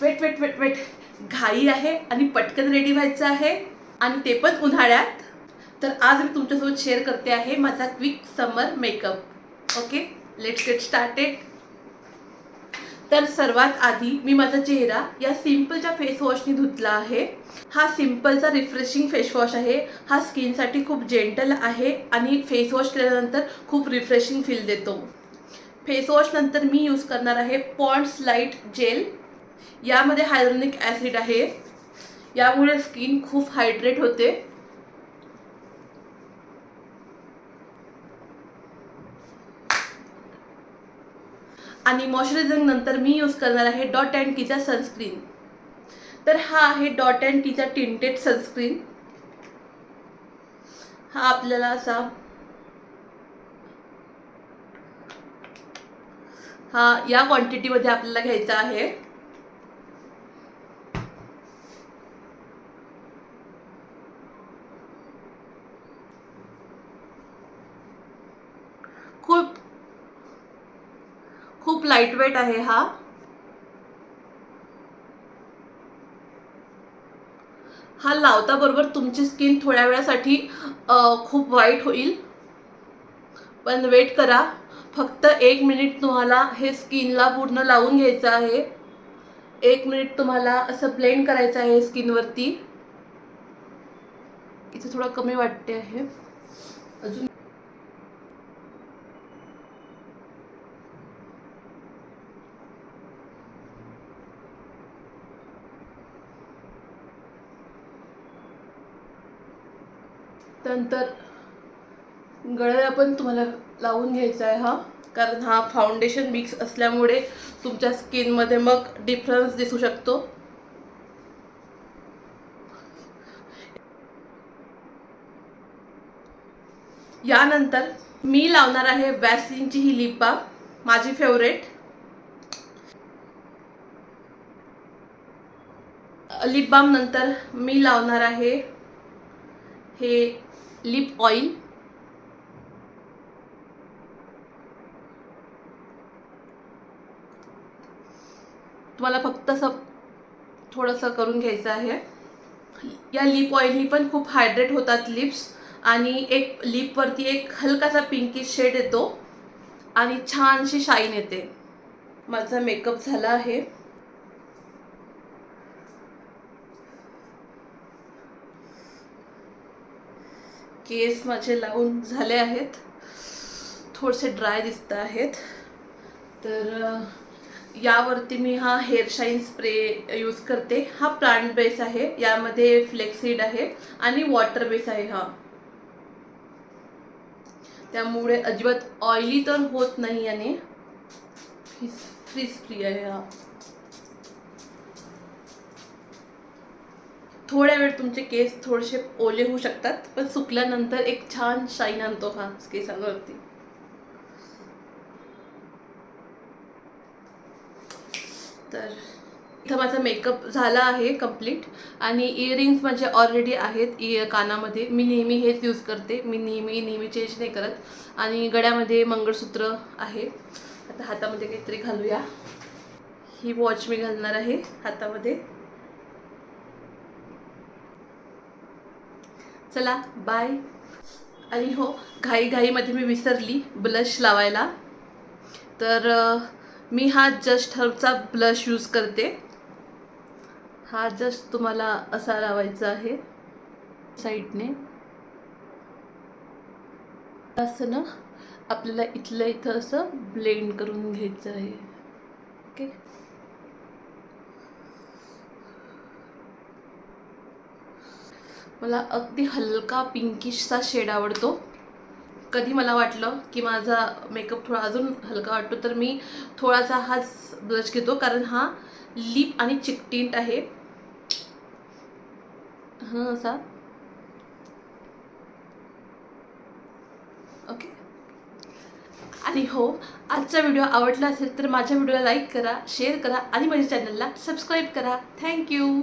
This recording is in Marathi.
वेट वेट वेट वेट घाई आहे आणि पटकन रेडी व्हायचं आहे आणि ते पण उन्हाळ्यात. तर आज मी तुमच्यासोबत शेअर करते आहे माझा quick summer makeup. Okay, let's get started. तर सर्वात आधी मी माझा चेहरा या सिंपलच्या फेस वॉशनी धुतला आहे. हा सिंपलचा रिफ्रेशिंग फेस वॉश आहे. हा स्किनसाठी खूप जेंटल आहे आणि फेस वॉश केल्यानंतर खूप रिफ्रेशिंग फील देतो. फेस वॉश नंतर मी यूज करणार आहे पॉन्ड्स लाईट जेल. यामध्ये हायलोनिक ॲसिड आहे, यामुळे स्किन खूप हायड्रेट होते. आणि मॉइश्चरायझिंग नंतर मी यूज करणार आहे डॉट अँड कीचा सनस्क्रीन. तर हा आहे डॉट अँड कीचा टिंटेड सनस्क्रीन. हा आपल्याला असा या क्वांटिटीमध्ये आपल्याला घ्यायचा आहे. खूप खूप लाईट वेट आहे हा लावता बरोबर तुमची स्किन थोड्या वेळासाठी खूप वाईट होईल, पण वेट करा. फक्त 1 मिनिट तुम्हाला हे स्किनला पूर्ण लावून घ्यायचं आहे. 1 मिनिट तुम्हाला असं ब्लेंड करायचं आहे स्किनवरती. इथे थोडं कमी वाटते आहे अजून. नंतर गळ्याला पण तुम्हाला लावून घ्यायचा आहे कारण हा फाउंडेशन मिक्स असल्यामुळे तुमच्या स्किनमध्ये मग डिफरन्स दिसू शकतो. यानंतर मी लावणार आहे वॅसलीनची ही लिप बाम, माझी फेवरेट लिप बाम. नंतर मी लावणार आहे हे लिप ऑइल. तुम्हाला फक्त असं थोडंसं करून घ्यायचं आहे. या लिप ऑइलनी पण खूप हायड्रेट होतात लिप्स आणि एक लिपवरती एक हलकासा पिंकिश शेड येतो आणि छानशी शाईन येते. माझा मेकअप झाला आहे. केस माझे लावून झाले आहेत, थोडेसे ड्राय दिसत आहेत. तर यावरती मी हा हेअर शाईन स्प्रे यूज करते. हा प्लांट बेस आहे, यामध्ये फ्लेक्सीड आहे आणि वॉटर बेस आहे त्यामुळे अजिबात ऑइली तर होत नाही आणि फ्रीज फ्री आहे थोड्या वेळ तुमचे केस थोडेसे ओले होऊ शकतात, पण सुकल्यानंतर एक छान शाईन आणतो केसांवरती. तर इथं माझा मेकअप झाला आहे कंप्लीट आणि इयरिंग्स माझे ऑलरेडी आहेत कानामध्ये. मी नेहमी हेच यूज करते, मी नेहमी चेंज नाही करत. आणि गळ्यामध्ये मंगळसूत्र आहे. आता हातामध्ये काहीतरी घालूया. ही वॉच मी घालणार आहे हातामध्ये. चला बाय. आणि हो, घाईमध्ये मी विसरली ब्लश लावायला. तर मी हा जस्ट हर्बचा ब्लश यूज करते. हा जस्ट तुम्हाला असा लावायचा आहे साईडने. असं ना आपल्याला इथं असं ब्लेंड करून घ्यायचं आहे. ओके, मला अगदी हलका पिंकिशचा शेड आवडतो. कधी मला वाटलं की माझा मेकअप थोडा अजून हलका वाटतो तर मी थोडासा हाच ब्लश घेतो, कारण हा लिप आणि चिक टिंट आहे. असा ओके. आणि हो, आजचा व्हिडिओ आवडला असेल तर माझ्या व्हिडिओला लाईक करा, शेअर करा आणि माझ्या चॅनलला सबस्क्राईब करा. थँक्यू.